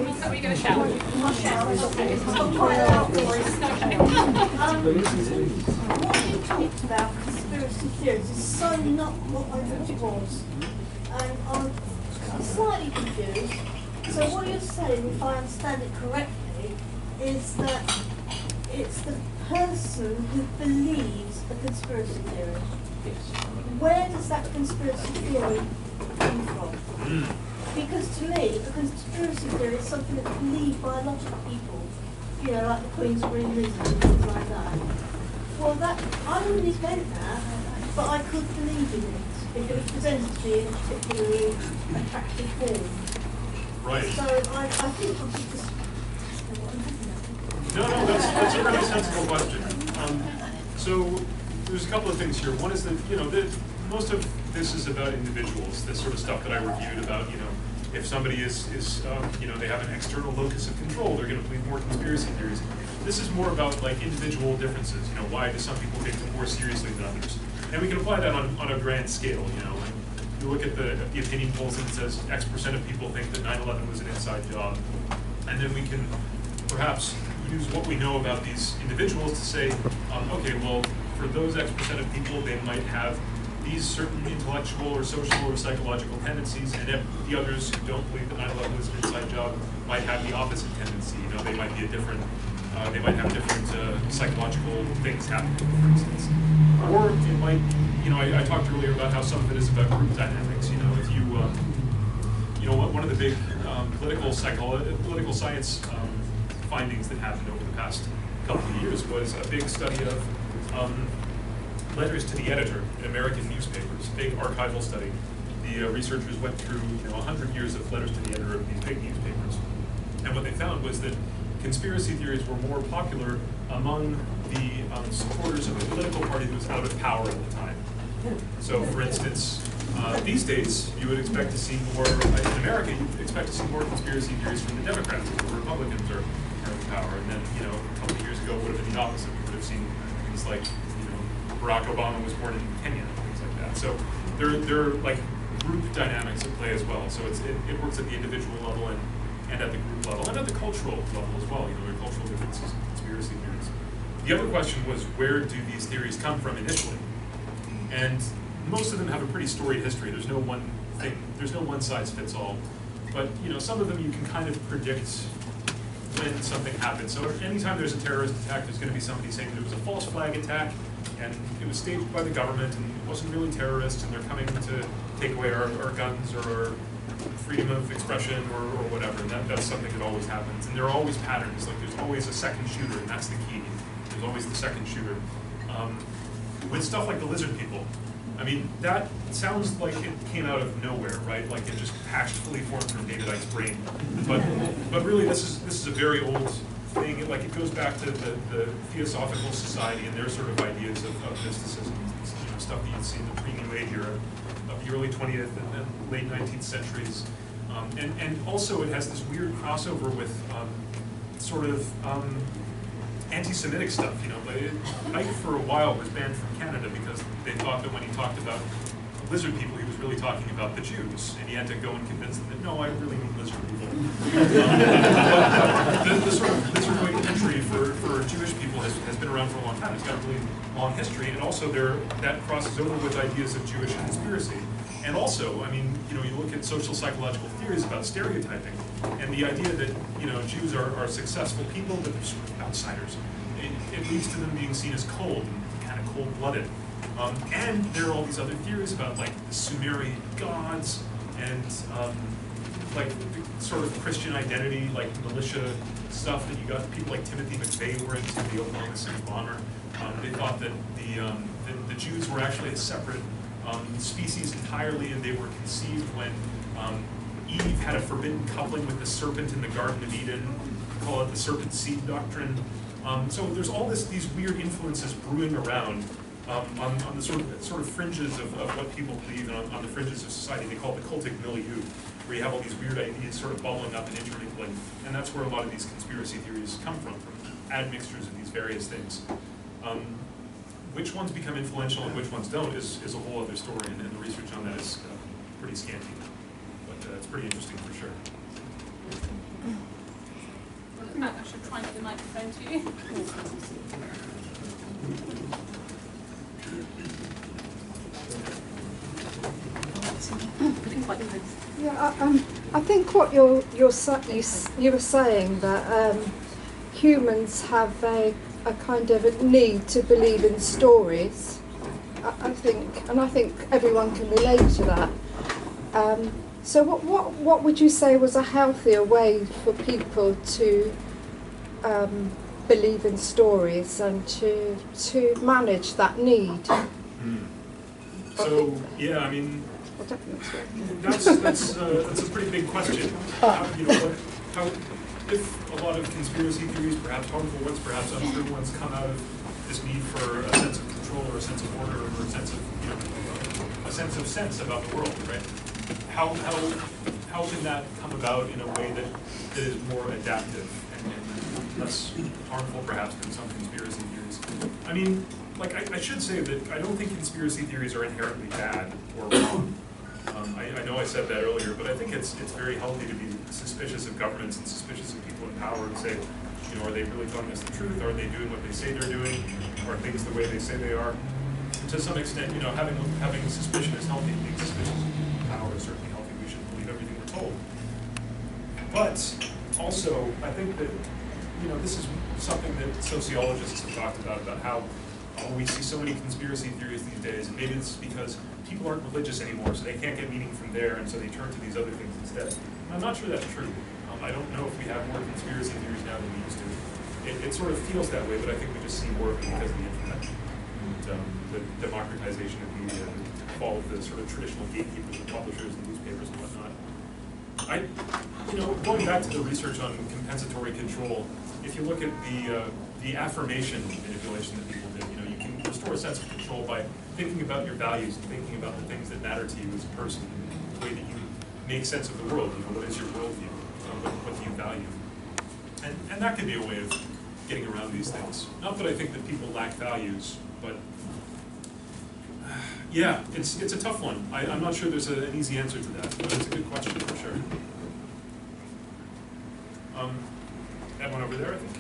Are we going to shout? What you talked about, conspiracy theories, is so not what I thought it was. And I'm slightly confused. So what you're saying, if I understand it correctly, is that it's the person who believes a conspiracy theory. Where does that conspiracy theory come from? Because to me, a conspiracy theory is something that's believed by a lot of people. You know, like the Queen's Green Lizard and things like that. Well, I wouldn't invent that, but I could believe in it if it was presented to me in a particularly attractive form. Right. So I think I should just... No, that's a pretty sensible question. So there's a couple of things here. One is that, most of this is about individuals, this sort of stuff that I reviewed about, if somebody is they have an external locus of control, they're going to believe more conspiracy theories. This is more about like individual differences. Why do some people take them more seriously than others? And we can apply that on a grand scale. You look at the opinion polls and it says X% of people think that 9/11 was an inside job, and then we can perhaps use what we know about these individuals to say, okay, well, for those X% of people, they might have these certain intellectual or social or psychological tendencies, and if the others who don't believe that 9/11 was an inside job might have the opposite tendency. They might be they might have different psychological things happening, for instance. Or it might, I talked earlier about how some of it is about group dynamics. If you, one of the big political science findings that happened over the past couple of years was a big study of letters to the editor in American newspapers, big archival study. The researchers went through 100 years of letters to the editor of these big newspapers. And what they found was that conspiracy theories were more popular among the supporters of a political party that was out of power at the time. So, for instance, these days, you would expect to see more, in America, you would expect to see more conspiracy theories from the Democrats, because the Republicans are in power. And then, a couple of years ago, it would have been the opposite. We would have seen things like, Barack Obama was born in Kenya, things like that. So there are like group dynamics at play as well. So it works at the individual level and at the group level and at the cultural level as well. There are cultural differences in conspiracy theories. The other question was, where do these theories come from initially? And most of them have a pretty storied history. There's no one thing. There's no one size fits all. But some of them you can kind of predict when something happens. So anytime there's a terrorist attack, there's going to be somebody saying there was a false flag attack, and it was staged by the government, and it wasn't really terrorists, and they're coming to take away our guns or our freedom of expression or whatever. And that's something that always happens. And there are always patterns. Like there's always a second shooter, and that's the key. There's always the second shooter. With stuff like the lizard people, I mean, that sounds like it came out of nowhere, right? Like it just hatched fully formed from David Icke's brain. But really, this is a very old thing. It goes back to the Theosophical Society and their sort of ideas of mysticism, stuff that you'd see in the pre-New Age era of the early 20th and late 19th centuries. And also, it has this weird crossover with sort of anti-Semitic stuff. Icke for a while was banned from Canada because they thought that when he talked about lizard people, he was really talking about the Jews, and he had to go and convince them that, no, I really mean lizard people. The sort of lizardoid entry for Jewish people has been around for a long time. It's got a really long history, and also that crosses over with ideas of Jewish conspiracy. And also, I mean, you look at social psychological theories about stereotyping, and the idea that, Jews are successful people, but they're sort of outsiders. It leads to them being seen as cold and kind of cold-blooded. And there are all these other theories about like the Sumerian gods and like the sort of Christian identity, like militia stuff that you got. People like Timothy McVeigh were into, the Oklahoma City bomber. They thought that the Jews were actually a separate species entirely, and they were conceived when Eve had a forbidden coupling with the serpent in the Garden of Eden. We call it the serpent seed doctrine. So there's all these weird influences brewing around on the sort of fringes of what people believe, and on the fringes of society. They call it the cultic milieu, where you have all these weird ideas sort of bubbling up and intermingling, and that's where a lot of these conspiracy theories come from admixtures of these various things. Which ones become influential and which ones don't is a whole other story, and the research on that is pretty scanty, but it's pretty interesting for sure. I should try and get the microphone to you. Yeah, I think what you were saying that humans have a kind of a need to believe in stories. I think everyone can relate to that. So what would you say was a healthier way for people to believe in stories and to manage that need? So yeah, I mean, that's a pretty big question. How if a lot of conspiracy theories, perhaps harmful ones, perhaps untrue ones, come out of this need for a sense of control or a sense of order or a sense of a sense of sense about the world, right? How can that come about in a way that is more adaptive and less harmful, perhaps, than some conspiracy theories? I mean, like I should say that I don't think conspiracy theories are inherently bad or wrong. I know I said that earlier, but I think it's very healthy to be suspicious of governments and suspicious of people in power and say, are they really telling us the truth? Are they doing what they say they're doing? Are things the way they say they are? To some extent, having suspicion is healthy. Being suspicious of power is certainly healthy. We should believe everything we're told. But also, I think that this is something that sociologists have talked about how we see so many conspiracy theories these days, and maybe it's because people aren't religious anymore, so they can't get meaning from there, and so they turn to these other things instead. And I'm not sure that's true. I don't know if we have more conspiracy theories now than we used to. It sort of feels that way, but I think we just see more of it because of the internet and the democratization of media, the fall of the sort of traditional gatekeepers and publishers and newspapers and whatnot. Going back to the research on compensatory control, if you look at the affirmation manipulation that people do, you can restore a sense of control by thinking about your values and thinking about the things that matter to you as a person, the way that you make sense of the world. What is your worldview? What do you value? And that could be a way of getting around these things. Not that I think that people lack values, but yeah, it's a tough one. I'm not sure there's an easy answer to that, but it's a good question for sure. That one over there, I think.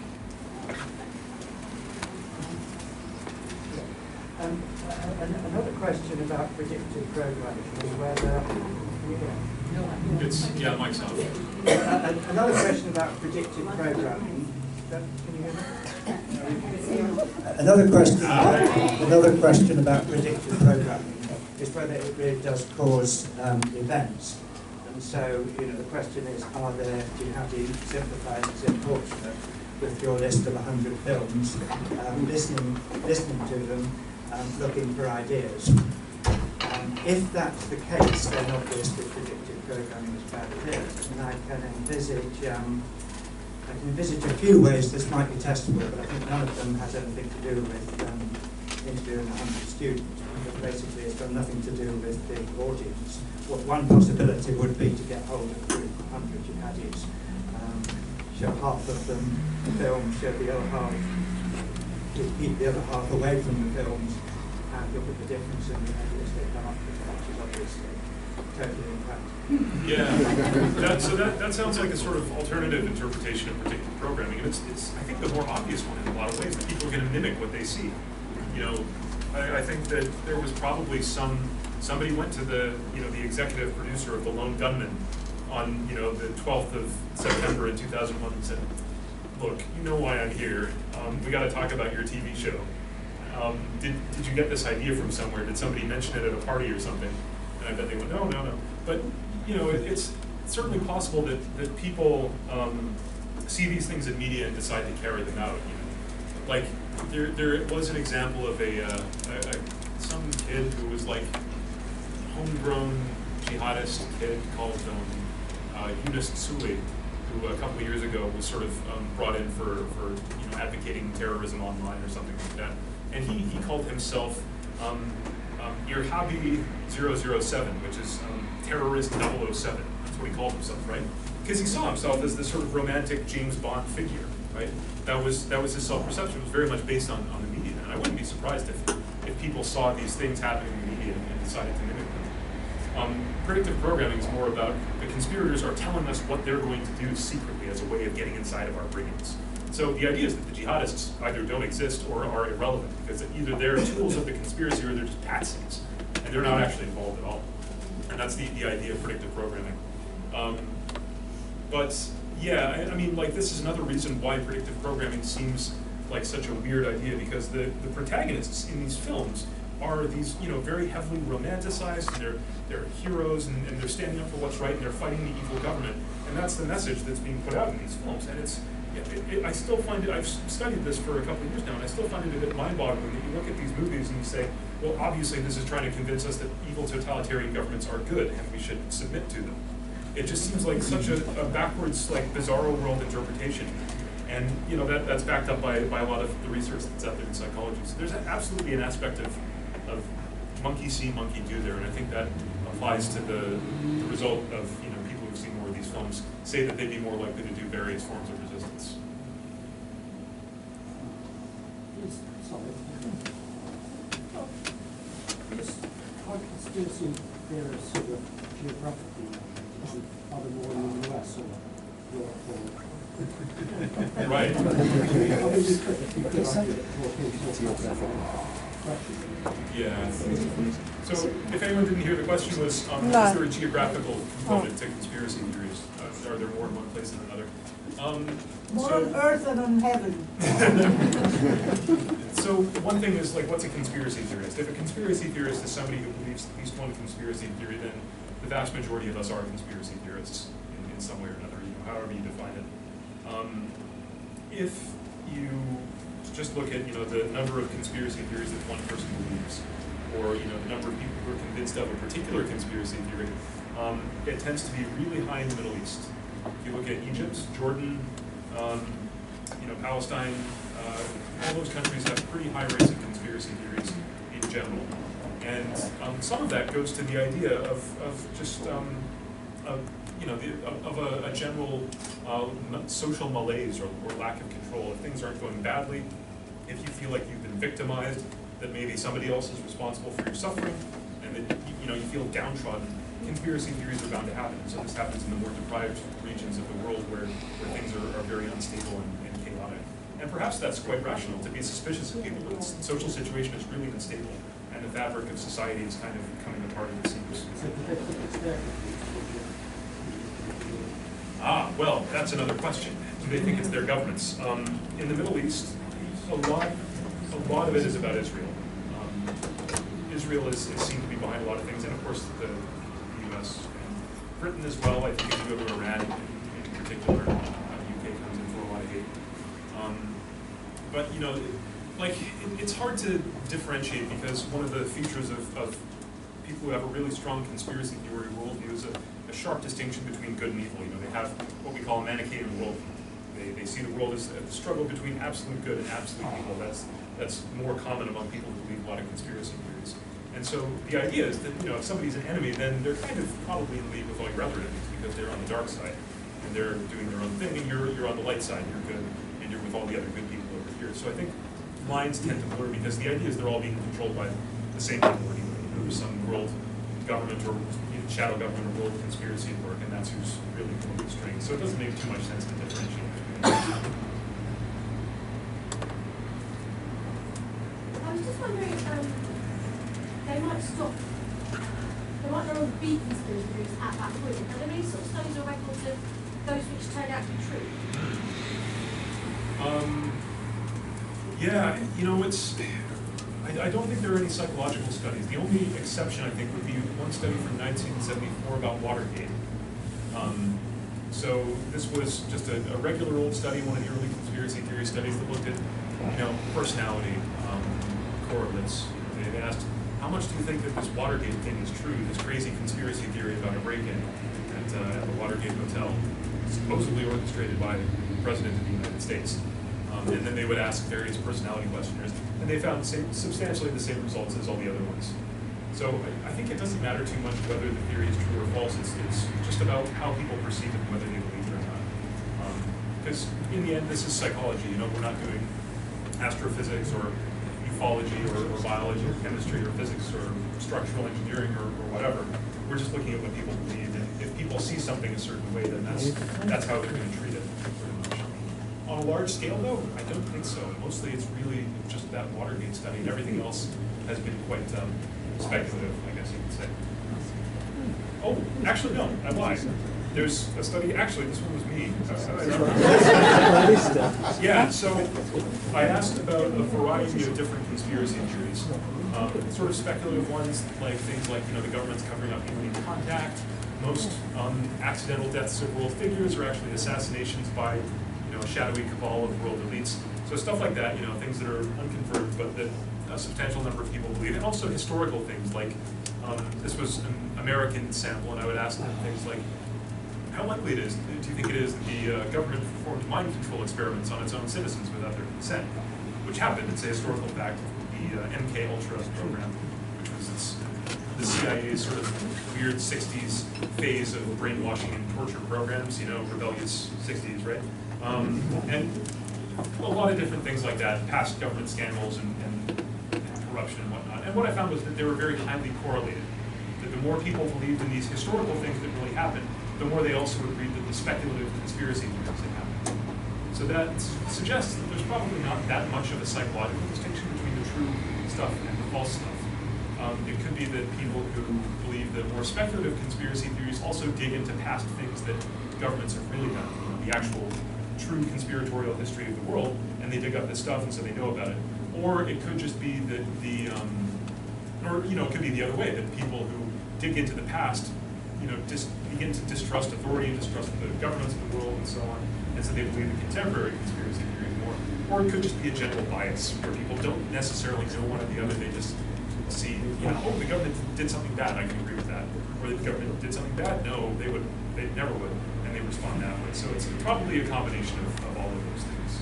Another question about predictive programming is whether Mike's on. Another question about predictive programming. Can you hear me? Another question about predictive programming is whether it really does cause events. And so, the question is, how do you sympathise and sympathise with your list of 100 films, listening to them, looking for ideas? If that's the case, then obviously predictive programming is a bad idea. And I can envisage a few ways this might be testable, but I think none of them has anything to do with interviewing 100 students, because basically it's got nothing to do with the audience. What one possibility would be to get hold of a group of 100 jihadis, show half of them the film, show the other half, keep the other half away from the films, and look at the difference in the ideas they come up with, which is obviously totally impractical. Yeah, that sounds like a sort of alternative interpretation of predictive programming, and it's I think the more obvious one in a lot of ways, that people are going to mimic what they see. I think that there was probably somebody went to the the executive producer of The Lone Gunman on the 12th of September in 2001 and said, "Look, you know why I'm here. We got to talk about your TV show. Did you get this idea from somewhere? Did somebody mention it at a party or something?" And I bet they went, no. But it's certainly possible that people see these things in media and decide to carry them out. Like there was an example of some kid who was like homegrown jihadist kid called Yunus Suli, who a couple of years ago was sort of brought in for advocating terrorism online or something like that. And he called himself Irhabi 007, which is terrorist 007. That's what he called himself, right? Because he saw himself as this sort of romantic James Bond figure, right? That was his self-perception. It was very much based on the media. And I wouldn't be surprised if people saw these things happening in the media and decided to mimic them. Predictive programming is more about the conspirators are telling us what they're going to do secretly as a way of getting inside of our brains. So the idea is that the jihadists either don't exist or are irrelevant, because either they're tools of the conspiracy or they're just patsies, and they're not actually involved at all. And that's the idea of predictive programming. But yeah, I mean, like, this is another reason why predictive programming seems like such a weird idea, because the protagonists in these films are these, you know, very heavily romanticized, and they're heroes, and they're standing up for what's right, and they're fighting the evil government, and that's the message that's being put out in these films. And it's, I still find it, I've studied this for a couple of years now, and I still find it a bit mind-boggling that you look at these movies and you say, well, obviously this is trying to convince us that evil totalitarian governments are good, and we should submit to them. It just seems like such a backwards, like, bizarro world interpretation. And, you know, that's backed up by a lot of the research that's out there in psychology. So there's absolutely an aspect of monkey see, monkey do there, and I think that applies to the result of, you know, people who've seen more of these films say that they'd be more likely to do various forms of resistance. Are conspiracy theorists sort of geographically, are they more in the US or Europe or? Right. Yeah. So if anyone didn't hear, the question was, is there a geographical component to conspiracy theories? Are there more in one place than another? More on earth than on heaven. So one thing is, like, what's a conspiracy theorist? If a conspiracy theorist is somebody who believes at least one conspiracy theory, then the vast majority of us are conspiracy theorists in some way or another, you know, however you define it. If you just look at, you know, the number of conspiracy theories that one person believes, or, you know, the number of people who are convinced of a particular conspiracy theory, it tends to be really high in the Middle East. If you look at Egypt, Jordan, you know, Palestine, all those countries have pretty high rates of conspiracy theories in general. And some of that goes to the idea of just, you know, of a general social malaise or lack of control. If things aren't going badly, if you feel like you've been victimized, that maybe somebody else is responsible for your suffering, and that, you know, you feel downtrodden, conspiracy theories are bound to happen. So this happens in the more deprived regions of the world where things are very unstable and chaotic. And perhaps that's quite rational to be suspicious of people, but the social situation is really unstable, and the fabric of society is kind of coming apart at the seams. Ah, well, that's another question. Do they think it's their governments? In the Middle East, a lot of it is about Israel. Israel is seen to be behind a lot of things, and of course the U.S. and Britain as well. I think if you go to Iran in particular, UK comes in for a lot of hate. But, you know, like, it's hard to differentiate, because one of the features of people who have a really strong conspiracy theory worldview is a sharp distinction between good and evil. You know, they have what we call a Manichaean worldview. They see the world as a struggle between absolute good and absolute evil. That's more common among people who believe a lot of conspiracy theories. And so the idea is that, you know, if somebody's an enemy, then they're kind of probably in league with all your other enemies, because they're on the dark side and they're doing their own thing, and you're on the light side. You're good, and you're with all the other good people over here. So I think lines tend to blur, because the idea is they're all being controlled by the same people anyway. You know, there's some world government or, you know, shadow government or world conspiracy at work, and that's who's really pulling the strings. So it doesn't make too much sense to differentiate between them. I was just wondering, they might not all be conspiracy theories at that point. Are there any sort of studies or records of those which turned out to be true? Yeah, you know, I don't think there are any psychological studies. The only exception, I think, would be one study from 1974 about Watergate. So this was just a regular old study, one of the early conspiracy theory studies that looked at, you know, personality correlates. They asked, how much do you think that this Watergate thing is true, this crazy conspiracy theory about a break-in at the Watergate Hotel, supposedly orchestrated by the President of the United States? And then they would ask various personality questionnaires, and they found substantially the same results as all the other ones. So I think it doesn't matter too much whether the theory is true or false. It's just about how people perceive it and whether they believe it or not. Because in the end, this is psychology. You know, we're not doing astrophysics or ufology or biology or chemistry or physics or structural engineering or whatever. We're just looking at what people believe. And if people people see something a certain way, then that's how they're going to treat it. Pretty much. On a large scale, though, I don't think so. Mostly, it's really just that Watergate study, and everything else has been quite speculative, I guess you could say. Oh, actually, no, I lied. There's a study, actually, this one was me. Yeah, so I asked about a variety of different conspiracy theories. Sort of speculative ones, like things like, the government's covering up alien contact. Most accidental deaths of world figures are actually assassinations by, a shadowy cabal of world elites. So stuff like that, things that are unconfirmed, but that a substantial number of people believe. And also historical things, like this was an American sample, and I would ask them things like, how likely do you think it is that the government performed mind control experiments on its own citizens without their consent? Which happened. It's a historical fact. The MK Ultra program, which was the CIA's sort of weird 60s phase of brainwashing and torture programs, rebellious 60s, right? And a lot of different things like that, past government scandals and corruption and whatnot. And what I found was that they were very highly correlated. That the more people believed in these historical things that really happened, the more they also agreed that the speculative conspiracy theories had happened. So that suggests that there's probably not that much of a psychological distinction between the true stuff and the false stuff. It could be that people who believe that more speculative conspiracy theories also dig into past things that governments have really done, the actual true conspiratorial history of the world, and they dig up this stuff and so they know about it. Or it could just be that it could be the other way, that people who dig into the past, begin to distrust authority, distrust the governments of the world, and so on, and so they believe in contemporary conspiracy theories more. Or it could just be a general bias, where people don't necessarily know one or the other, they just see, oh, the government did something bad, I can agree with that. Or the government did something bad, no, they never would, and they respond that way. So it's probably a combination of all of those things.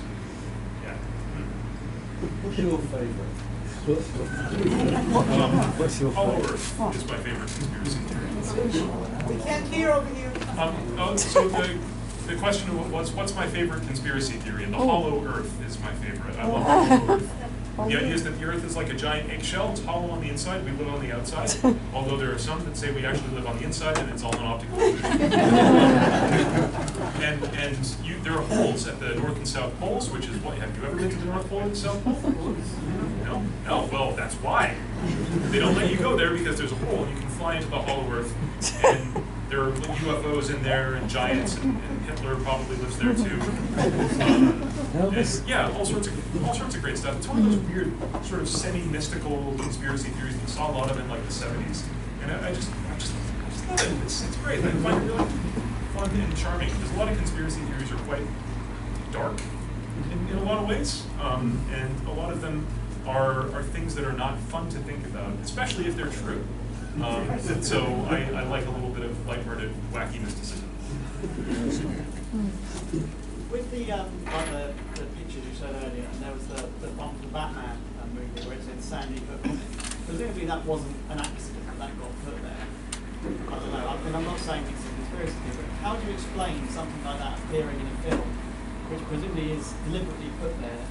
Yeah. What's your favorite? Hollow Earth is my favorite conspiracy theory. We can't hear over here. So the question was, what's my favorite conspiracy theory? And the hollow Earth is my favorite. I love hollow Earth. The idea is that the Earth is like a giant eggshell. It's hollow on the inside. We live on the outside. Although there are some that say we actually live on the inside, and it's all an optical illusion. There are holes at the North and South Poles, which is what. Have you ever been to the North Pole or the South Pole? No. No. Well, that's why. They don't let you go there because there's a hole. You can fly into the hollow Earth, and there are UFOs in there, and giants, and Hitler probably lives there too. Yeah, all sorts of great stuff. It's one of those weird, sort of semi-mystical conspiracy theories. You saw a lot of them in like the 70s, and I just love it. It's great. I find it really fun and charming. Because a lot of conspiracy theories are quite dark in a lot of ways, and a lot of them are things that are not fun to think about, especially if they're true. So I like a little bit of lighthearted, wacky mysticism. With the pictures you showed earlier, and there was the one from the Batman movie where it said Sandy Hook. Presumably that wasn't an accident that got put there. I don't know. I mean, I'm not saying it's a conspiracy theory, but how do you explain something like that appearing in a film, which presumably is deliberately put there?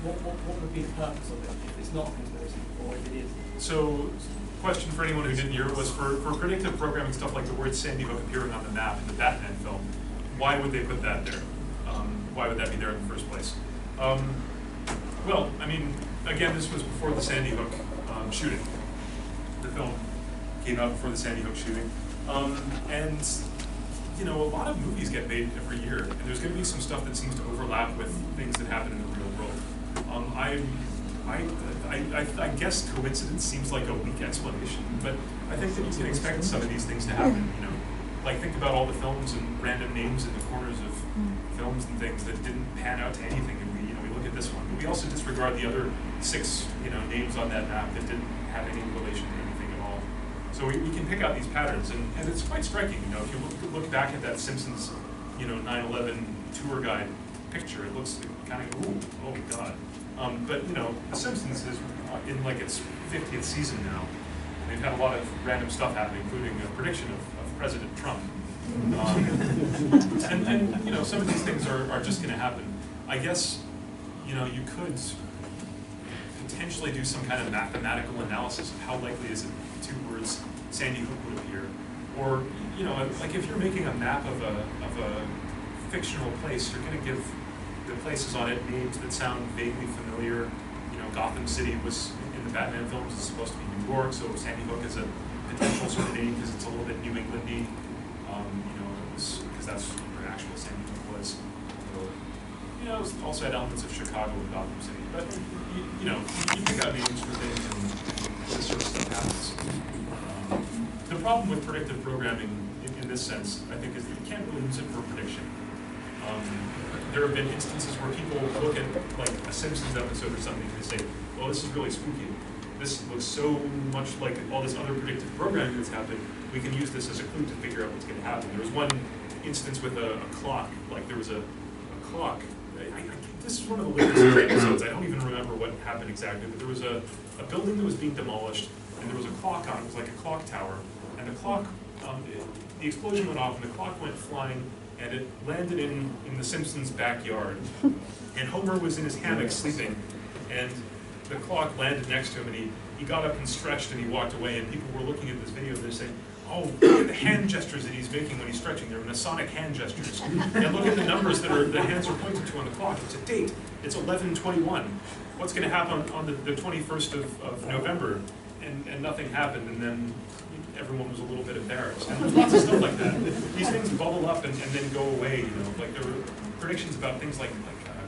What would be the purpose of it if it's not a conspiracy, or if it is? So, question for anyone who didn't hear it was for predictive programming stuff like the word Sandy Hook appearing on the map in the Batman film. Why would they put that there? Why would that be there in the first place? Well, I mean, again, this was before the Sandy Hook shooting. The film came out before the Sandy Hook shooting. And, a lot of movies get made every year, and there's going to be some stuff that seems to overlap with things that happen in the real world. I guess coincidence seems like a weak explanation, but I think that you can expect some of these things to happen, Like think about all the films and random names in the corners of films and things that didn't pan out to anything, and we look at this one. But we also disregard the other 6, names on that map that didn't have any relation to anything at all. So we can pick out these patterns, and it's quite striking, If you look back at that Simpsons, 9/11 tour guide picture, it looks kind of, ooh, oh God. But The Simpsons is in like its 50th season now. They've had a lot of random stuff happen, including a prediction of President Trump. And some of these things are just going to happen. I guess, you could potentially do some kind of mathematical analysis of how likely is it 2 words Sandy Hook would appear. Or, you know, like if you're making a map of a fictional place, you're going to give the places on it names that sound vaguely familiar. You know, Gotham City was, in the Batman films, is supposed to be New York, so Sandy Hook is a potential sort of name because it's a little bit New Englandy. You know, because that's where actual Sandy Hook was. So, you know, it also had elements of Chicago and Gotham City. But, you know, you pick out names for things and this sort of stuff happens. The problem with predictive programming in this sense, I think, is that you can't really use it for prediction. There have been instances where people look at like a Simpsons episode or something and they say, well, this is really spooky. This looks so much like all this other predictive programming that's happened. We can use this as a clue to figure out what's going to happen. There was one instance with a clock, like there was a clock. This is one of the latest episodes. I don't even remember what happened exactly, but there was a building that was being demolished and there was a clock on it. It was like a clock tower. And the clock, the explosion went off and the clock went flying and it landed in the Simpsons' backyard. And Homer was in his hammock sleeping, and the clock landed next to him, and he got up and stretched and he walked away, and people were looking at this video and they're saying, oh, look at the hand gestures that he's making when he's stretching. They're Masonic hand gestures. And look at the numbers that the hands are pointed to on the clock. It's a date. It's 11/21. What's going to happen on the 21st of November? And nothing happened, and then everyone was a little bit embarrassed. And there's lots of stuff like that. These things bubble up and then go away. You know, like there were predictions about things like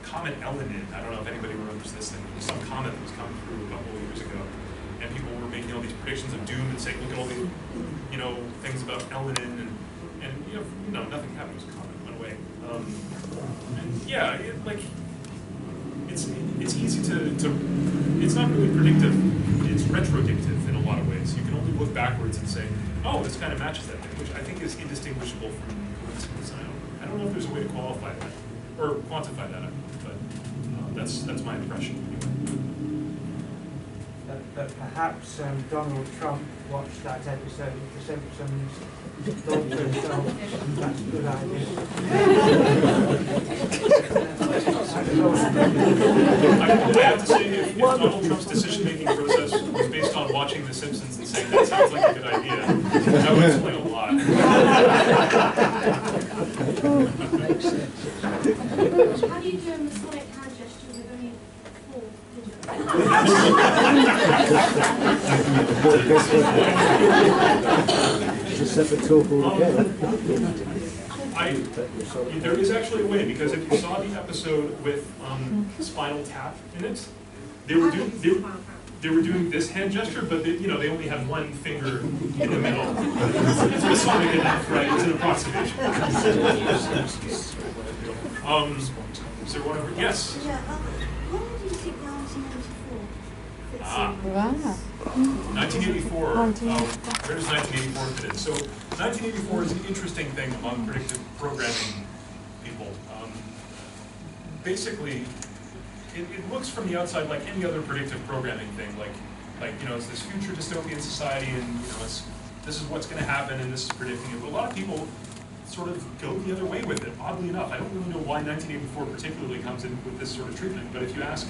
Comet Elenin. I don't know if anybody remembers this thing. There was some comet that was coming through a couple of years ago, and people were making all these predictions of doom and saying, look at all these, you know, things about Elenin, and you know, nothing happened. It was a comet, went away. And yeah, it's easy to it's not really predictive. It's retrodictive in a lot of ways. You can only look backwards and say, oh, this kind of matches that thing, which I think is indistinguishable from coincidence. I don't know if there's a way to qualify that or quantify that, but that's my impression. That perhaps Donald Trump watched that episode of The Simpsons, thought to himself, that's a good idea. I have to say, if Donald Trump's decision-making process was based on watching The Simpsons and saying that sounds like a good idea, that would explain a lot. How do you do a Masonic hand gesture with only 4 digits? It's a separate talk altogether. There is actually a way, because if you saw the episode with Spinal Tap in it, they were doing this hand gesture, but they only had one finger in the middle. It's Masonic enough, right? It's an approximation. Is there one over? Yes. Yeah, when did you think 1994? Wow. 1984. Where does 1984 fit in? So 1984 is an interesting thing among predictive programming people. Basically, it looks from the outside like any other predictive programming thing, like it's this future dystopian society, and this is what's going to happen, and this is predicting it. But a lot of people sort of go the other way with it. Oddly enough, I don't really know why 1984 particularly comes in with this sort of treatment. But if you ask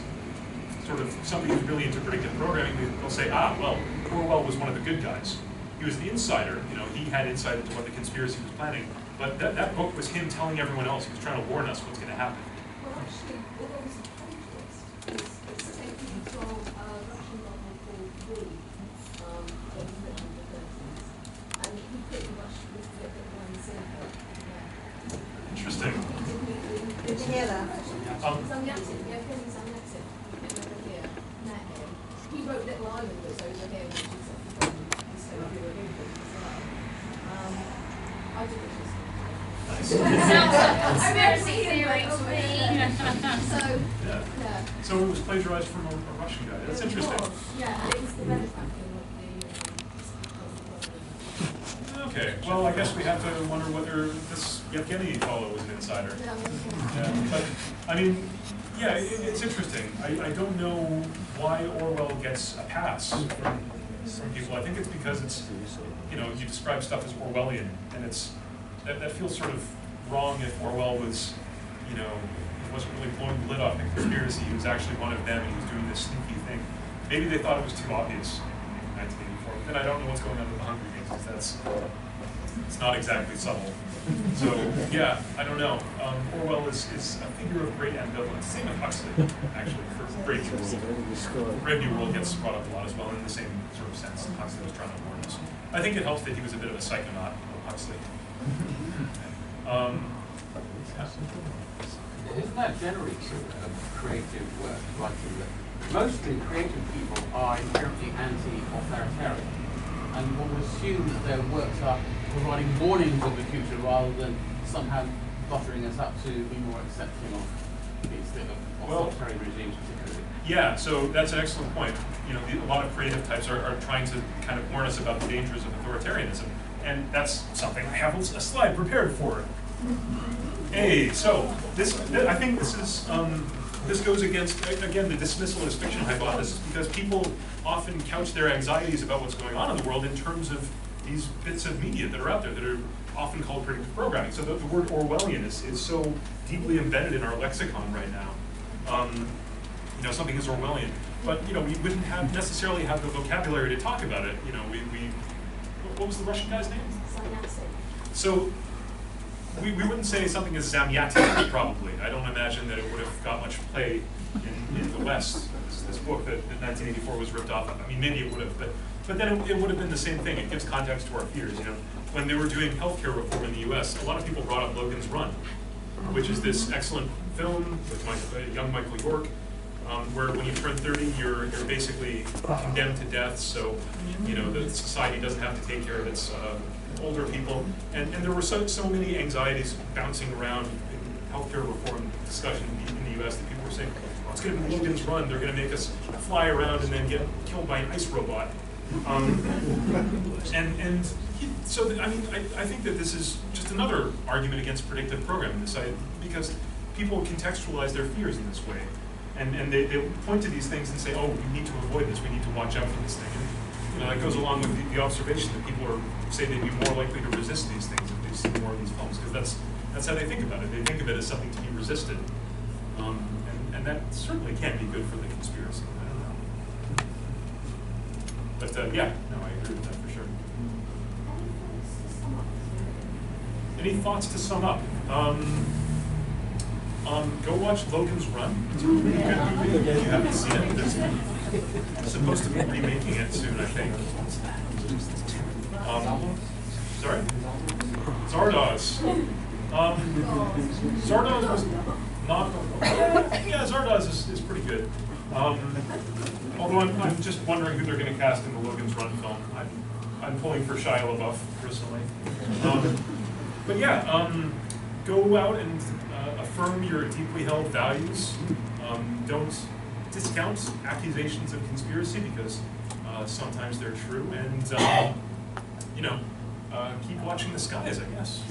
sort of somebody who's really into predictive programming, they'll say, well, Orwell was one of the good guys. He was the insider. He had insight into what the conspiracy was planning. But that book was him telling everyone else. He was trying to warn us what's going to happen. Well, actually, Orwell was a culturist. It's taken from a Russian novel called We, that was written in the 30s. And he pretty much was the one symbol. Interesting. Did you hear that? He's on the active, yeah, he's on the active. Met him. He wrote Little Islanders over here, which is from dystopia movies as well. I did it. Conspiracy theories for me. So it was plagiarized from a Russian guy. That's interesting. Yeah, it was the benefactor of Okay, well, I guess we have to wonder whether this Yevgeny fellow was an insider. Yeah, but, I mean, yeah, it's interesting. I don't know why Orwell gets a pass from people. I think it's because it's, you describe stuff as Orwellian, and that feels sort of wrong if Orwell was, he wasn't really blowing the lid off the conspiracy. He was actually one of them, and he was doing this sneaky thing. Maybe they thought it was too obvious in 1984, but then I don't know what's going on with the Hunger Games, because it's not exactly subtle. So yeah, I don't know. Orwell is a figure of great ambivalence. Same with Huxley, actually, for Brave New World. Brave New World gets brought up a lot as well in the same sort of sense. Huxley was trying to warn us. I think it helps that he was a bit of a psychonaut, Huxley. Yeah. Isn't that generally true of creative work, writing that mostly creative people are inherently anti-authoritarian, and one would assume that their works are providing warnings of the future rather than somehow buttering us up to be more accepting of these authoritarian regimes particularly? Yeah, so that's an excellent point. You know, a lot of creative types are trying to kind of warn us about the dangers of authoritarianism, and that's something I have a slide prepared for. Hey, so I think this is this goes against, again, the dismissalist fiction hypothesis, because people often couch their anxieties about what's going on in the world in terms of these bits of media that are out there that are often called predictive programming. So the word Orwellian is so deeply embedded in our lexicon right now. You know, something is Orwellian, but you know, we wouldn't necessarily have the vocabulary to talk about it. You know, what was the Russian guy's name? So we wouldn't say something is Zamyatin, probably. I don't imagine that it would have got much play in the West. This book that 1984 was ripped off of. I mean, maybe it would have, but then it would have been the same thing. It gives context to our fears. You know, when they were doing healthcare reform in the U.S., a lot of people brought up Logan's Run, which is this excellent film with young Michael York, where when you turn 30, you're basically condemned to death. So, you know, the society doesn't have to take care of its older people, and there were so many anxieties bouncing around in healthcare reform discussion in the U.S. that people were saying, oh, it's going to be Logan's Run. They're going to make us fly around and then get killed by an ice robot. So I mean, I think that this is just another argument against predictive programming, because people contextualize their fears in this way, and they point to these things and say, oh, we need to avoid this. We need to watch out for this thing. And, you know, that goes along with the observation that people say they'd be more likely to resist these things if they've seen more of these films, because that's how they think about it. They think of it as something to be resisted, and that certainly can be good for the conspiracy. I don't know, but yeah, no, I agree with that for sure. Any thoughts to sum up? Go watch Logan's Run. It's a really good movie. If you haven't seen it, they're supposed to be remaking it soon, I think. Sorry? Zardoz. Zardoz was not. Yeah, Zardoz is pretty good. Although I'm just wondering who they're going to cast in the Logan's Run film. I'm pulling for Shia LaBeouf personally. But yeah, go out and affirm your deeply held values. Don't discount accusations of conspiracy, because sometimes they're true, and you know, keep watching the skies, I guess.